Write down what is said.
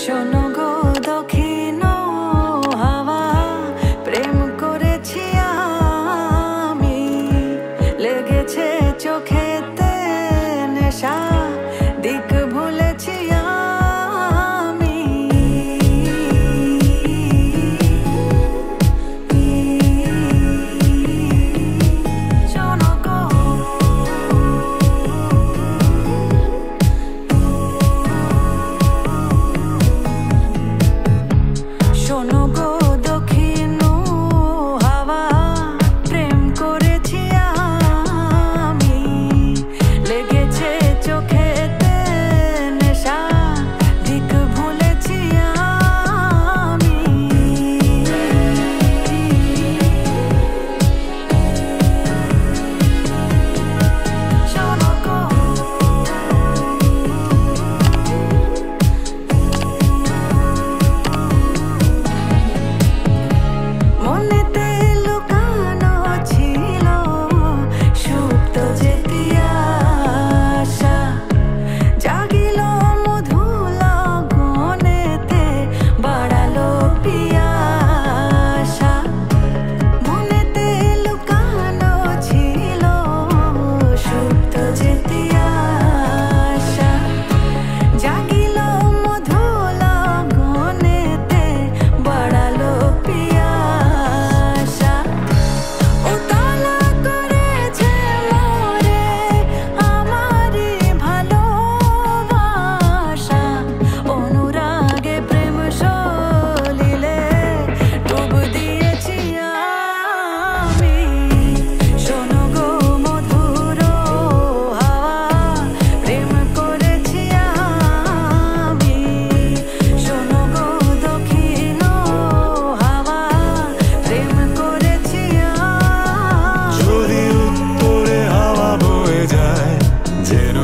শোনো গো দক্ষিণ হাওয়া, প্রেম করেছি আমি, লেগেছে চোখেতে নেশা, দিক ভুলেছি আমি। শোনো গো, শোনো গো দক্ষিণ হাওয়া, প্রেম করেছি আমি, লেগেছে চোখেতে নেশা, দিক ভুলেছি আমি। শোনো গো, মনেতে লুকানো ছিল সুপ্ত যে তিয়াসা, জাগিল মধু লগনেতে, বাড়ালো পিয়াসা। মনেতে লুকানো ছিল সুপ্ত যে তিয়াসা, জাগিল মধু লগনেতে, বাড়ালো পিয়াসা। উতলা করেছে মোরে আমারি ভালোবাসা, অনুরাগে প্রেম সলিলে ডুব দিয়েছি আমি। শোনো গো মধুর হাওয়া, প্রেম করেছি আমি। শোনো গো দক্ষিণ হাওয়া, প্রেম করেছি আমি। যদি উত্তরে হাওয়া বয়ে যায় যেন